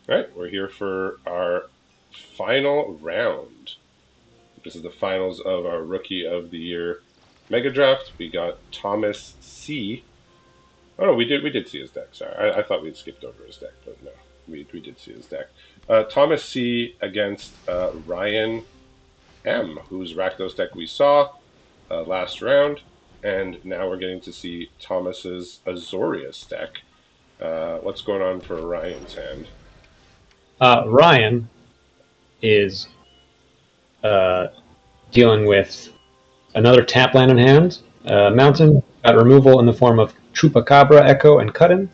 All right, we're here for our final round. This is the finals of our Rookie of the Year Megadraft. We got Thomas C. Oh no, we did see his deck. Sorry, I thought we'd skipped over his deck, but no, we did see his deck. Thomas C against Ryan M, whose Rakdos deck we saw last round, and now we're getting to see Thomas's Azorius deck. What's going on for Ryan's hand? Ryan is uh, dealing with another tap land in hand. Mountain got removal in the form of Chupacabra, Echo, and Cuttin.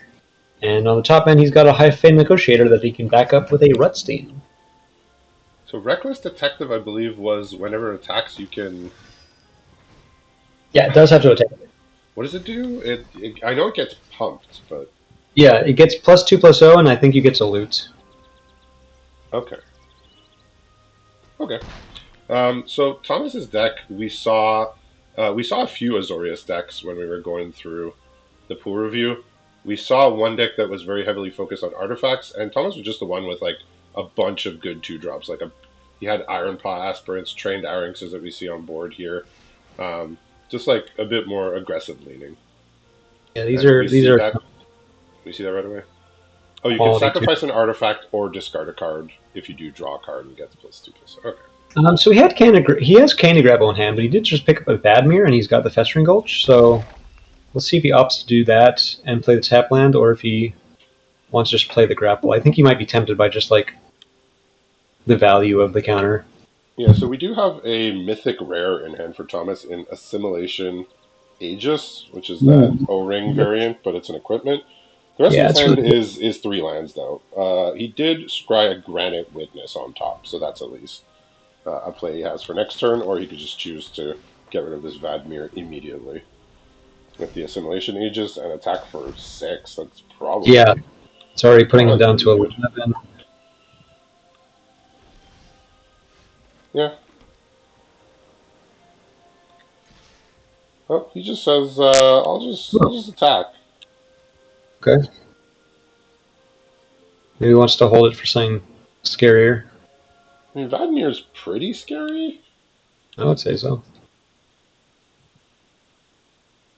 And on the top end, he's got a High Fame Negotiator that he can back up with a Rutstein. So Reckless Detective, I believe, was whenever it attacks, you can. Yeah, it does have to attack. What does it do? I know it gets pumped, but Yeah, it gets +2/+0, and I think you get to loot. okay, okay. So Thomas's deck, we saw a few Azorius decks when we were going through the pool review. We saw one deck that was very heavily focused on artifacts, and Thomas was just the one with like a bunch of good two drops. He had Iron Paw Aspirants, Trained Arynxes that we see on board here, just like a bit more aggressive leaning. Yeah, these And are these are we see that right away. Oh, you can quality too. sacrifice an artifact or discard a card if you do draw a card and gets +2/+. Okay. So he has Candy Grapple in hand, but he did just pick up a Badmere, and he's got the Festering Gulch. So let's see if he opts to do that and play the tap land, or if he wants to just play the grapple. I think he might be tempted by just like the value of the counter. Yeah, so we do have a mythic rare in hand for Thomas in Assimilation Aegis, which is that Mm. O-ring variant, but it's an equipment. The rest of Yeah, his it's hand really good. is three lands, though. He did scry a Granite Witness on top, so that's at least a play he has for next turn, or he could just choose to get rid of this Vadmir immediately with the Assimilation Aegis and attack for 6. That's Yeah, it's already putting him probably down pretty to good. 11. Yeah. Oh, he just says, I'll just attack." Okay, maybe he wants to hold it for something scarier. I mean, Vadmir's pretty scary. I would say so.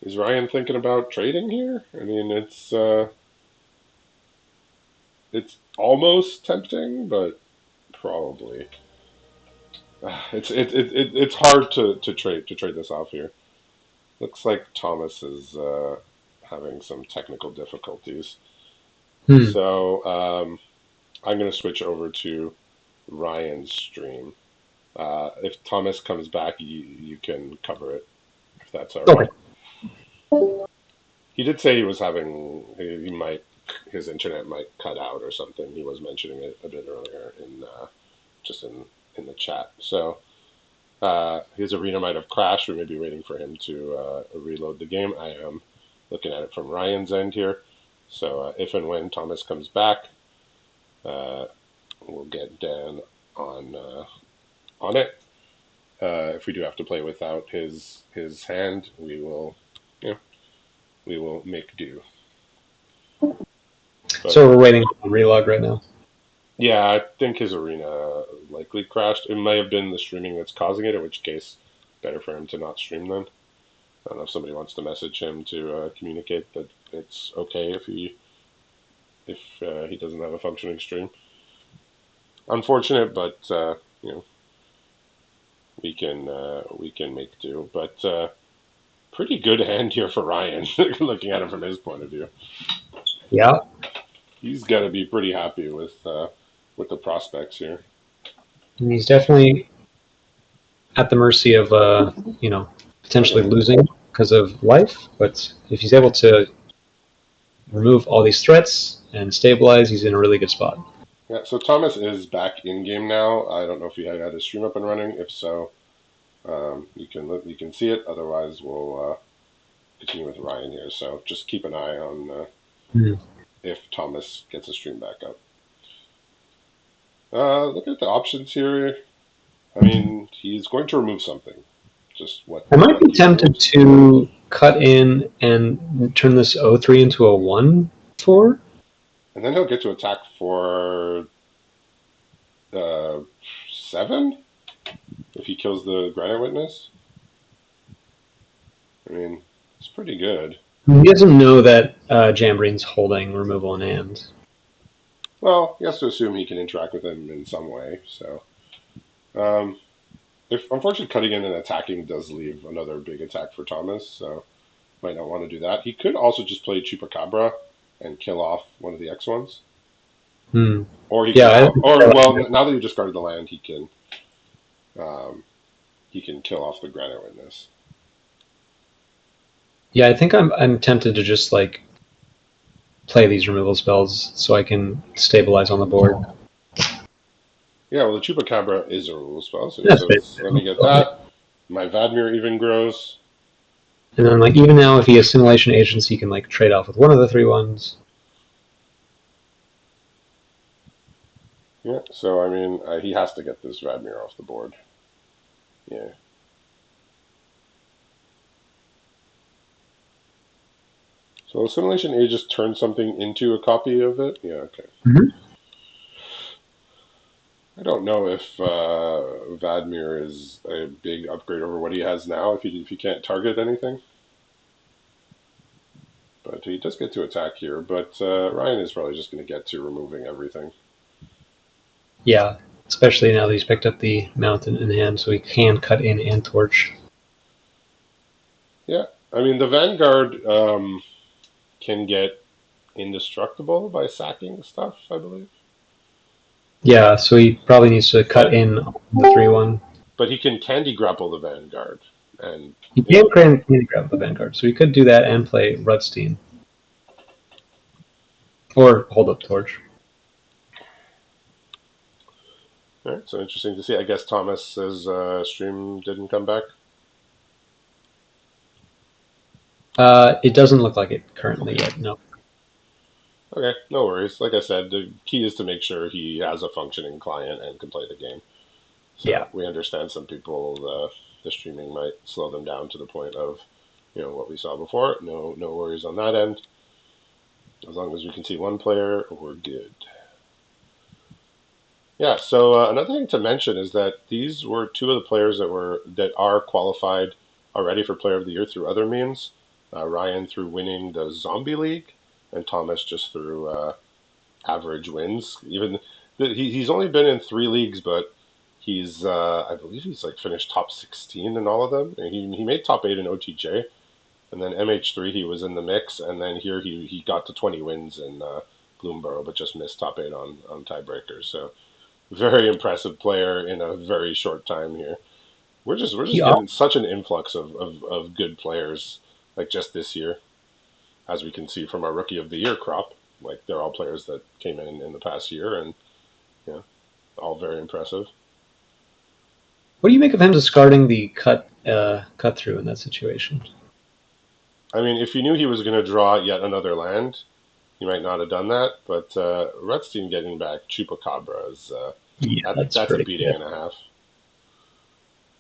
Is Ryan thinking about trading here? I mean, it's almost tempting, but probably it's hard to trade this off here. Looks like Thomas is having some technical difficulties, Hmm. so I'm going to switch over to Ryan's stream. If Thomas comes back, you can cover it if that's all Okay. right. He did say he was having he might his internet might cut out or something. He was mentioning it a bit earlier in just in the chat. So his arena might have crashed. We may be waiting for him to reload the game. I am looking at it from Ryan's end here. So if and when Thomas comes back, uh, we'll get Dan on it. If we do have to play without his hand, you know, we will make do. But So we're waiting on the relog right now. yeah, I think his arena likely crashed. It may have been the streaming that's causing it, in which case, better for him to not stream then. I don't know if somebody wants to message him to communicate that it's okay if he doesn't have a functioning stream. Unfortunate, but we can make do. But pretty good hand here for Ryan, looking at it from his point of view. Yeah, He's got to be pretty happy with the prospects here. and he's definitely at the mercy of potentially losing because of life. But if he's able to remove all these threats and stabilize, he's in a really good spot. Yeah, so Thomas is back in game now. I don't know if he had his stream up and running. If so, you can see it. Otherwise, we'll continue with Ryan here. So just keep an eye on Hmm. if Thomas gets a stream back up. Look at the options here. I mean, he's going to remove something. Just what I might what be he tempted removes. to cut in and turn this O3 into a 1/4. and then he'll get to attack for 7 if he kills the Granite Witness. I mean, it's pretty good. He doesn't know that Jambrine's holding removal in hand. Well, he has to assume he can interact with him in some way. So, um, if unfortunately cutting in and attacking does leave another big attack for Thomas, so might not want to do that. He could also just play Chupacabra and kill off one of the X ones, Hmm. or he can Yeah. now, or well, now that you discarded the land, um, he can kill off the Granite Witness. Yeah, I think I'm tempted to just like play these removal spells so I can stabilize on the board. Yeah, well, the Chupacabra is a rule spell, so he That's says, basically "Let me it. get that." My Vadmir even grows. And then like even now, if he has Simulation Agents, he can like trade off with one of the 3/1s. Yeah, so I mean, he has to get this Vadmir off the board. Yeah. So Assimilation A just turns something into a copy of it? Yeah, okay. Mm-hmm. I don't know if Vadmir is a big upgrade over what he has now if he can't target anything. But he does get to attack here, but Ryan is probably just going to get to removing everything. Yeah, especially now that he's picked up the Mountain in hand, so he can cut in and torch. Yeah, I mean, the Vanguard can get indestructible by sacking stuff, I believe. Yeah, so he probably needs to cut But in the 3/1. but he can candy grapple the Vanguard, and He you can know, grab the Vanguard, so he could do that and play Rudstein. Or hold up torch. all right, so interesting to see. I guess Thomas's stream didn't come back. It doesn't look like it currently yet, no. Okay, no worries. Like I said, the key is to make sure he has a functioning client and can play the game. Yeah. So we understand some people the streaming might slow them down to the point of, what we saw before. No worries on that end. As long as we can see one player, we're good. Yeah. So another thing to mention is that these were two of the players that are qualified already for Player of the Year through other means. Ryan through winning the Zombie League, and Thomas just through average wins. Even he's only been in 3 leagues, but he's I believe he's like finished top 16 in all of them. And he made top 8 in OTJ, and then MH3 he was in the mix, and then here he got to 20 wins in Gloomborough, but just missed top 8 on tiebreakers. So very impressive player in a very short time here. We're just He getting such an influx of good players like just this year, as we can see from our Rookie of the Year crop. Like they're all players that came in the past year, and yeah, all very impressive. What do you make of him discarding the cut through in that situation? I mean, if you knew he was going to draw yet another land, you might not have done that. But Rutstein getting back Chupacabra is Yeah, that's that's a pretty beating good. and a half.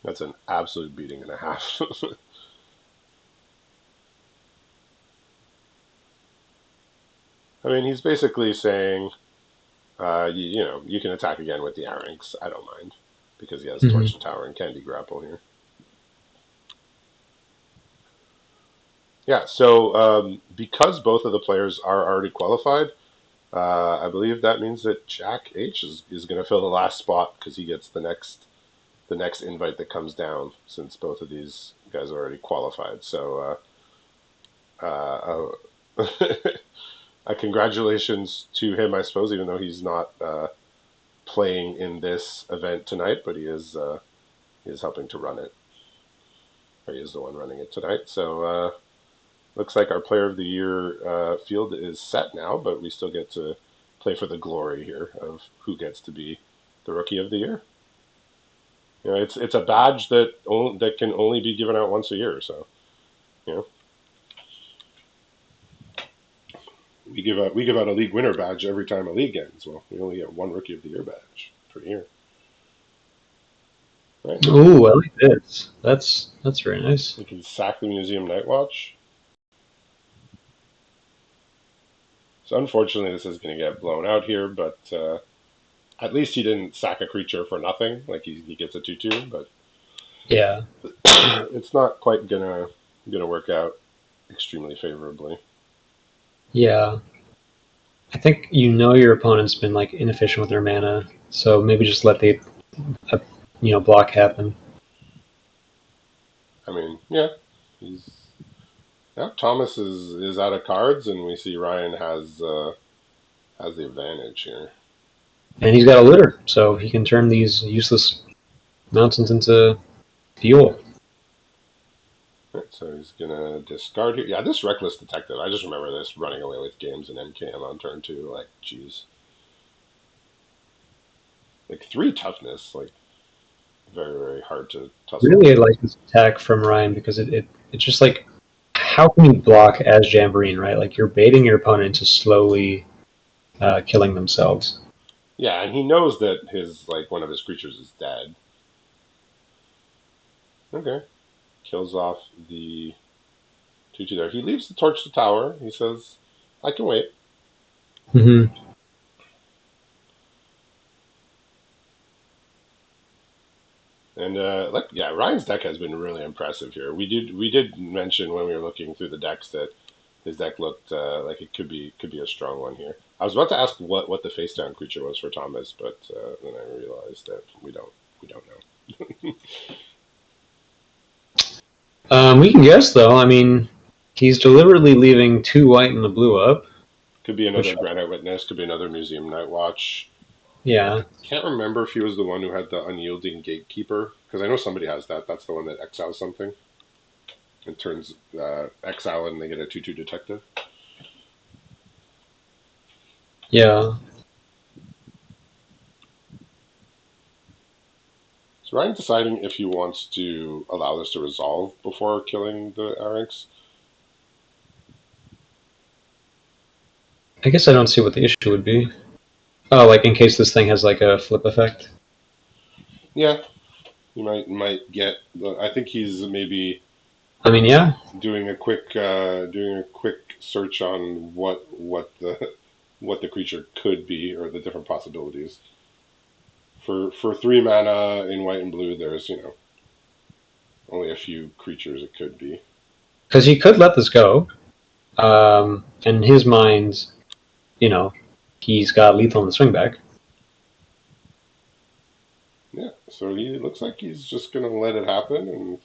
That's an absolute beating and a half. I mean, he's basically saying, you can attack again with the Aranx. I don't mind because he has Mm-hmm. Torch the Tower and Candy Grapple here. Yeah, so because both of the players are already qualified, I believe that means that Jack H is going to fill the last spot because he gets the next invite that comes down since both of these guys are already qualified. So congratulations to him, I suppose, even though he's not playing in this event tonight, but he is helping to run it. Or he is the one running it tonight. So looks like our Player of the Year field is set now, but we still get to play for the glory here of who gets to be the Rookie of the Year. It's a badge that can only be given out once a year. So you know, we give out a league winner badge every time a league ends. Well, we only get one Rookie of the Year badge per year. Right? Ooh, I like this. That's very nice. We can sack the Museum Night Watch. So unfortunately, this is going to get blown out here, but at least he didn't sack a creature for nothing. Like he gets a 2/2, but Yeah. it's not quite gonna work out extremely favorably. Yeah. I think your opponent's been like inefficient with their mana, so maybe just let the uh, block happen. I mean, yeah, he's yeah. Thomas is out of cards, and we see Ryan has the advantage here. And he's got a litter, so he can turn these useless mountains into fuel. Right, so he's gonna discard here. Yeah, this reckless detective. I just remember this running away with games in MKM on turn 2. Like, jeez, like 3 toughness. Like very hard to tussle Really, I against. like this attack from Ryan because it's just like, how can you block as Jamboree, right? Like you're baiting your opponent into slowly killing themselves. Yeah, and he knows that his like one of his creatures is dead. Okay, kills off the 2/2 there. He leaves the torch to tower. He says, "I can wait." Mm-hmm. And like yeah, Ryan's deck has been really impressive here. We did mention when we were looking through the decks that his deck looked like it could be a strong one here. I was about to ask what the face down creature was for Thomas, but then I realized that we don't know. We can guess though. I mean, he's deliberately leaving 2 white and the blue up, Could be which another Granite Witness. Could be another Museum Night Watch. I yeah. can't remember if he was the one who had the Unyielding Gatekeeper because I know somebody has that. That's the one that exiles something and turns exile and they get a 2/2 detective. Yeah. So Ryan deciding if he wants to allow this to resolve before killing the Arynx. I guess I don't see what the issue would be. Oh, like in case this thing has like a flip effect. Yeah, you might get. I think he's maybe I mean, yeah. doing a quick search on what the what the creature could be or the different possibilities. For 3 mana in white and blue, there's only a few creatures it could be. Because he could let this go. In his mind, you know, he's got lethal in the swing back. Yeah, so he looks like he's just gonna let it happen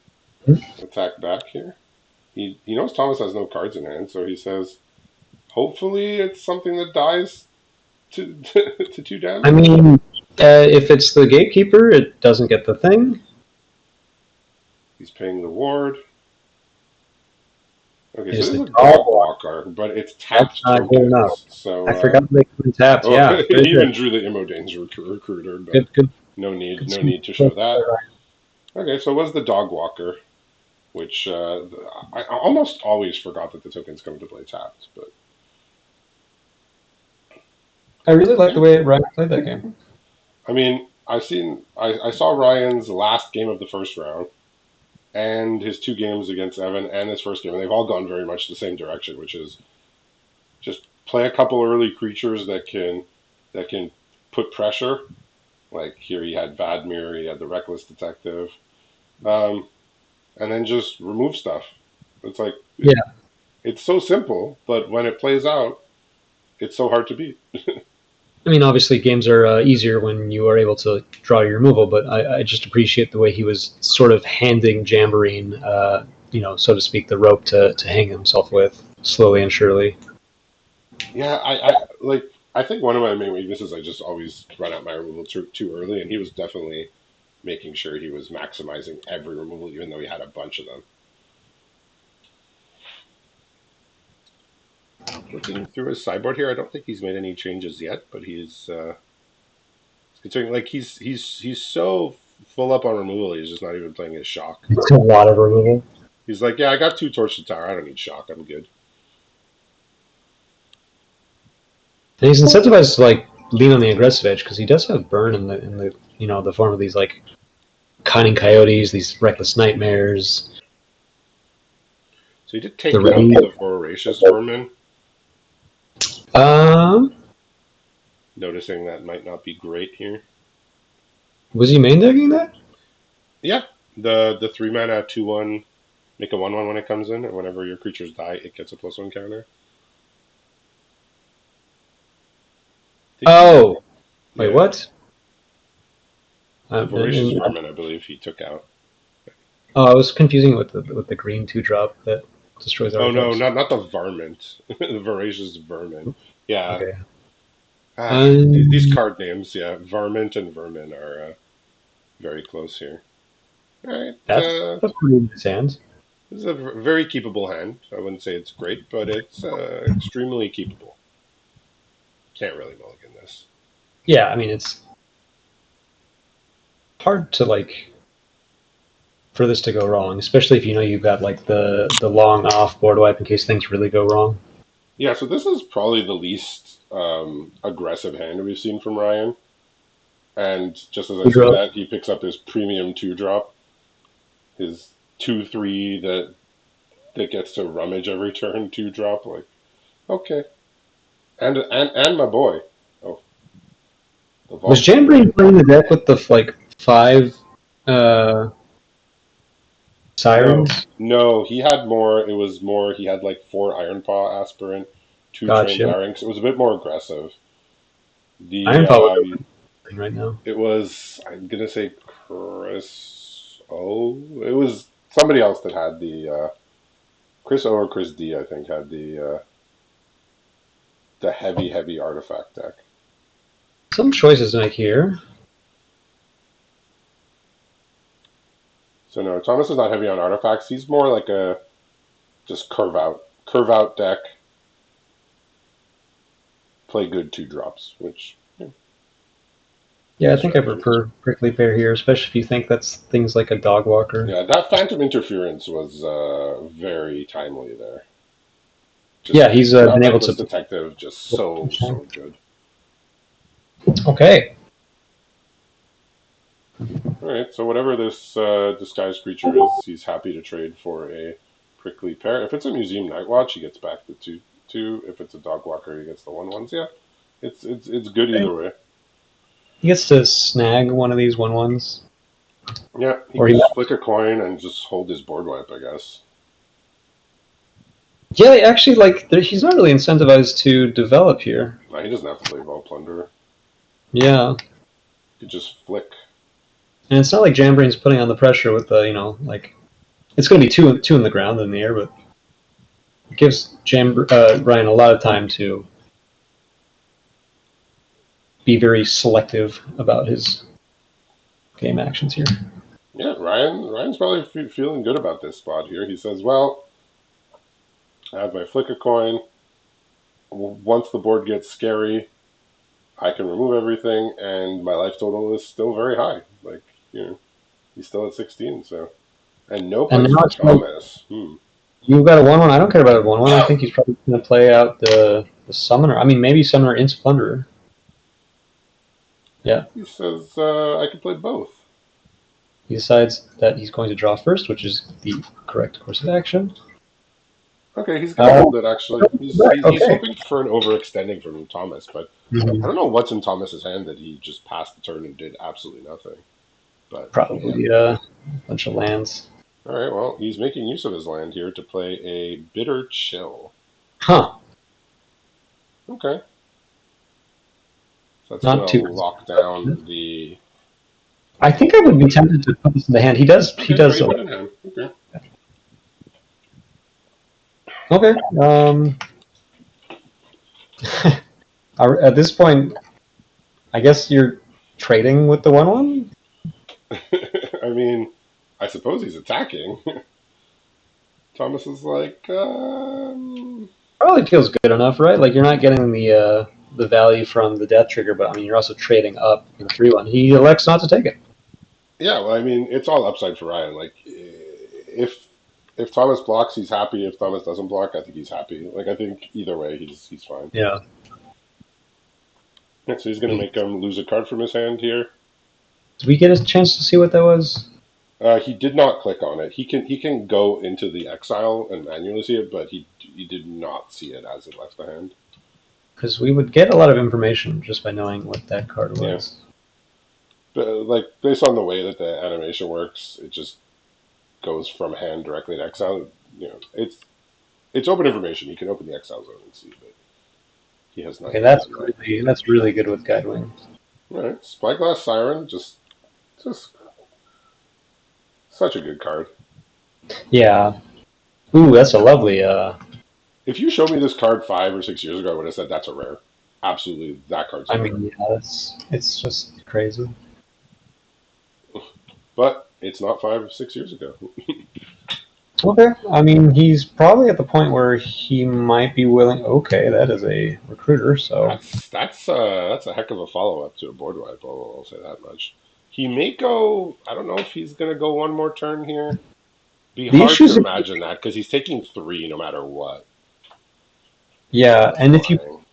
and attack back here. He knows Thomas has no cards in hand, so he says, hopefully it's something that dies to to 2 I damage. mean, if it's the gatekeeper, it doesn't get the thing. He's paying the ward. Okay, so Is this is the a dog dog walk? walker, but it's That's tapped not good enough. tokens. So I forgot they come in tapped. oh, Yeah, very he good. even drew the Immodane's recruiter, but Good, good, no need good. no need to show that. Okay, so it was the dog walker, which I almost always forgot that the tokens come into play tapped, but I really like the yeah. way Ryan played that game. I mean, I saw Ryan's last game of the first round and his 2 games against Evan and his first game, and they've all gone very much the same direction, which is just play a couple early creatures that can put pressure. Like here, he had Vadmir, he had the Reckless Detective, um, and then just remove stuff. It's like Yeah, it's so simple, but when it plays out, it's so hard to beat. I mean, obviously, games are easier when you are able to draw your removal, but I just appreciate the way he was sort of handing Jamboree, so to speak, the rope to hang himself with, slowly and surely. Yeah, I like. I think one of my main weaknesses, I just always run out my removal too early, and he was definitely making sure he was maximizing every removal, even though he had a bunch of them. Looking through his sideboard here, I don't think he's made any changes yet, but he's considering like he's so full up on removal, he's just not even playing his shock. It's a lot of removal. He's like, yeah, I got 2 torch to tower, I don't need shock, I'm good. And he's incentivized to like lean on the aggressive edge because he does have burn in the the form of these like cunning coyotes, these reckless nightmares, So he did the take out ready. the Voracious Vermin. Um, Noticing that might not be great here. was he main decking that? Yeah, the 3 mana 2/1 make a 1/1 when it comes in, and whenever your creatures die, it gets a +1 counter. Did he? Oh, wait, Yeah, what? the Voracious And, Vermin, I believe he took out. oh, I was confusing it with the green 2-drop that destroys Oh no, artifacts. not the Varmint, the Voracious Vermin. Yeah, Okay. these Um, card names, yeah, Varmint and Vermin are very close here. All right, that's pretty in his hands. this is a very keepable hand. I wouldn't say it's great, but it's extremely keepable. Can't really mulligan this. Yeah, I mean it's hard to like for this to go wrong, especially if you know you've got like the long off board wipe in case things really go wrong. Yeah, so this is probably the least aggressive hand we've seen from Ryan. And just as I say Drop. that, he picks up his premium 2-drop, his 2/3 that gets to rummage every turn 2-drop. Like, okay, and my boy. Oh, the Was Vault Plunder. Jamboree playing the deck with the like 5 uh, No, sirens? no, he had more. It was more. He had like 4 Iron Paw Aspirant, 2 Trained Gotcha. Larynx. It was a bit more aggressive. The Iron Paw would be right now. it was. I'm gonna say Chris. Oh, it was somebody else that had the Chris O or Chris D. I think had the heavy artifact deck. Some choices to make here. So no, Thomas is not heavy on artifacts. He's more like a just curve out deck. Play good 2-drops, which Yeah, I good think I strategy. prefer Prickly Pear here, especially if you think that's things like a dog walker. Yeah, that Phantom Interference was very timely there. Yeah, Just he's that been able Reckless to. Detective, just so good. Okay. All right, so whatever this disguised creature is, he's happy to trade for a Prickly Pear. If it's a Museum Nightwatch, he gets back the 2/2. If it's a Dog Walker, he gets the 1/1s. Yeah, it's good either way. He gets to snag one of these 1/1s. Yeah, he Or can he just flick a coin and just hold his board wipe, I guess. Yeah, actually, like he's not really incentivized to develop here. Nah, he doesn't have to play Vault Plunderer. Yeah, He could just flick. and it's not like Jambrain's putting on the pressure with the like it's going to be two in the ground in the air, but it gives Ryan a lot of time to be very selective about his game actions here. Yeah, Ryan's probably feeling good about this spot here. He says, "Well, I have my flick a coin. Once the board gets scary, I can remove everything, and my life total is still very high. Like, he's still at 16, so and no And plays now for it's like Thomas. you've got a 1/1. I don't care about a 1/1. I think he's probably going to play out the summoner. I mean, maybe summoner into plunderer. Yeah, He says I can play both. he decides that he's going to draw first, which is the correct course of action. Okay, he's gonna Uh, hold it. Actually, he's okay. hoping for an overextending from Thomas, but I Mhm. don't know what's in Thomas's hand that he just passed the turn and did absolutely nothing. But yeah. Probably a bunch of lands. All right. Well, he's making use of his land here to play a Bitter Chill. Huh. Okay. So that's Not gonna too. lock down the I think I would be tempted to put this in the hand. He does. He Okay, does. raise it in hand. Okay. Okay. At this point, I guess you're trading with the 1/1. I mean, I suppose he's attacking. Thomas is like, Probably feels good enough, right? Like you're not getting the value from the death trigger, but I mean you're also trading up in the 3/1. He elects not to take it. yeah. Well, I mean, it's all upside for Ryan. Like, if Thomas blocks, he's happy. If Thomas doesn't block, I think he's happy. Like, I think either way, he's fine. Yeah. Yeah, so he's gonna make him lose a card from his hand here. Did we get a chance to see what that was? He did not click on it. He can go into the exile and manually see it, but he did not see it as it left the hand. Because we would get a lot of information just by knowing what that card Yeah, was. but like based on the way that the animation works, it just goes from hand directly to exile. It's open information. You can open the exile zone and see, but he has Okay, nothing on the. that's really good with Guide Wings. All right, Spyglass Siren, just such a good card. Yeah. Ooh, that's a lovely. If you showed me this card 5 or 6 years ago, I would have said that's a rare. Absolutely, that card's a I rare. mean, yeah, it's just crazy. But it's not 5 or 6 years ago. Okay. I mean, he's probably at the point where he might be willing. Okay, that is a recruiter. So That's a heck of a follow up to a board wipe. I'll say that much. He may go. I don't know if he's going to go one more turn here. Be the hard to issues. imagine that because he's taking three no matter what. Yeah, With and if you flying.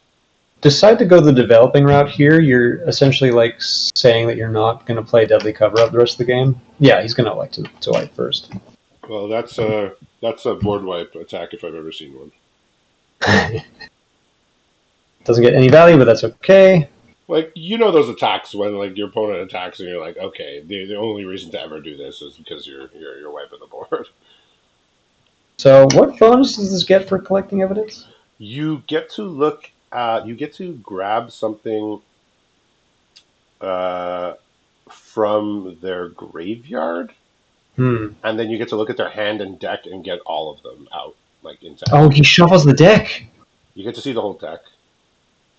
decide to go the developing route here, you're essentially like saying that you're not going to play Deadly Cover Up the rest of the game. Yeah, he's going to elect to wipe first. Well, that's a board wipe attack if I've ever seen one. Doesn't get any value, but that's okay. Like those attacks when like your opponent attacks and you're like, okay, the only reason to ever do this is because you're wiping the board. So, what bonus does this get for collecting evidence? You get to you get to grab something uh, from their graveyard, Hmm. and then you get to look at their hand and deck and get all of them out, like into Oh, he exile. shuffles the deck. You get to see the whole deck.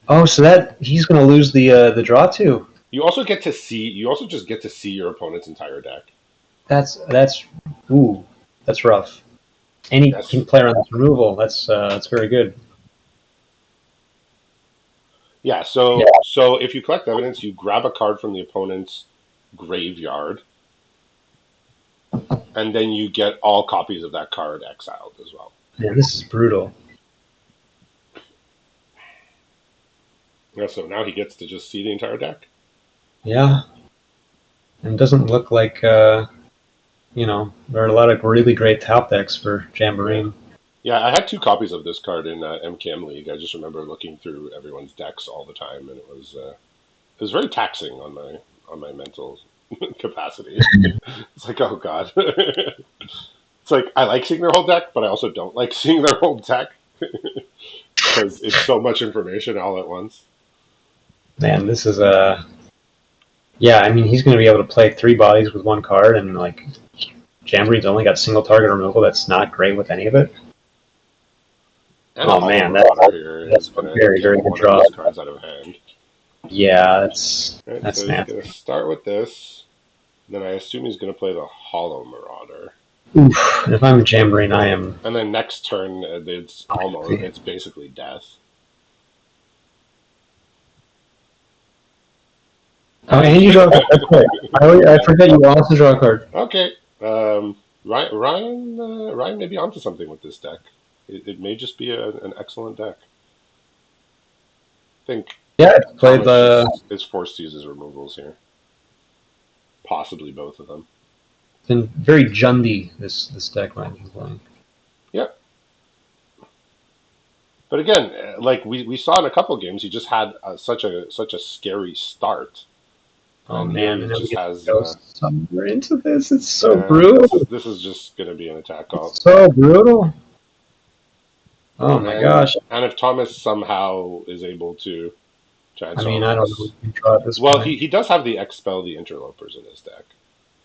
Oh, so that he's going to lose the draw too. You also get to see. You also just get to see your opponent's entire deck. That's ooh, that's rough. Any That's player on this removal, that's very good. yeah. Yeah. So if you collect evidence, you grab a card from the opponent's graveyard, and then you get all copies of that card exiled as well. Man, this is brutal. Yeah, so now he gets to just see the entire deck. Yeah, and it doesn't look like there are a lot of really great top decks for Yeah. Jamboree. Yeah, I had two copies of this card in MKM League. I just remember looking through everyone's decks all the time, and it was very taxing on my mental capacity. It's like, oh god, it's like I like seeing their whole deck, but I also don't like seeing their whole deck because it's so much information all at once. Man, this is a yeah. I mean, he's going to be able to play three bodies with one card, and like Jamboree's only got single target removal. That's not great with any of it. And a Oh Hollow man, Marauder here that's is a gonna very get very good one of draw. these cards out of hand. Yeah, Right, that's so he's gonna nasty. start with this. Then I assume he's gonna play the Hollow Marauder. Oof. If I'm Jamboree, I am And then next turn, happy. it's basically death. Oh, And and you draw a card. That's right. I yeah, forget you also draw a card. okay. Ryan may be onto something with this deck. It may just be an excellent deck. I think Yeah, I played Thomas the just is forced to use his removals here, possibly both of them. been very Jundy this deck might be playing. Yep. But again, like we saw in a couple of games, he just had such a scary start, Oh and here man, he and then we just get to has go somewhere into this. It's so this brutal. is this is just going to be an attack call. It's so brutal. Oh my And gosh. and if Thomas somehow is able to I transfer mean, all I don't know what this, you can draw at this well, point. he does have the expel the interlopers in his deck,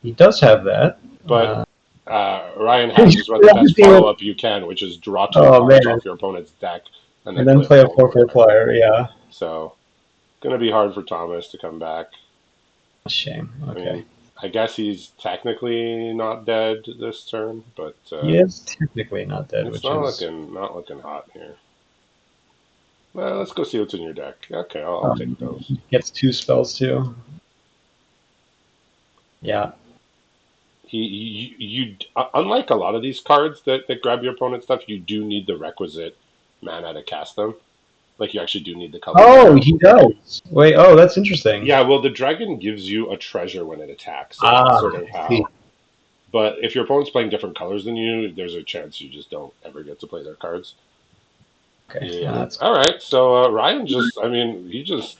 He does have that. but Uh, Ryan has just run the best follow up you can, which is draw two oh cards man, off your opponent's deck and and then then play a play a 4/4 4/4 flyer. flyer. Yeah, So gonna be hard for Thomas to come back. shame. I Okay, mean, I guess he's technically not dead this turn, but he is technically not dead, it's which is not looking hot here. Well, let's go see what's in your deck. Okay, I'll take um, those. gets two spells too. Yeah. Unlike a lot of these cards that grab your opponent's stuff, you do need the requisite mana to cast them. Like you actually do need the color Oh, mana. he does. Wait. Oh, that's interesting. Yeah, well, the dragon gives you a treasure when it attacks, so that's Ah, sort of I see. how. But if your opponent's playing different colors than you, there's a chance you just don't ever get to play their cards. Okay, Yeah. that's All right. So Ryan just, I mean, he just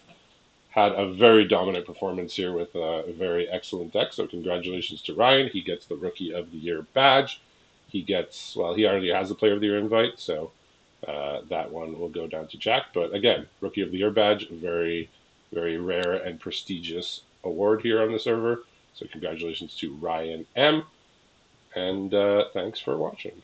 had a very dominant performance here with a very excellent deck. So congratulations to Ryan. He gets the Rookie of the Year badge. He gets, well, he already has a Player of the Year invite, so that one will go down to Jack. But again, Rookie of the Year badge, very, very rare and prestigious award here on the server. So congratulations to Ryan M. And thanks for watching.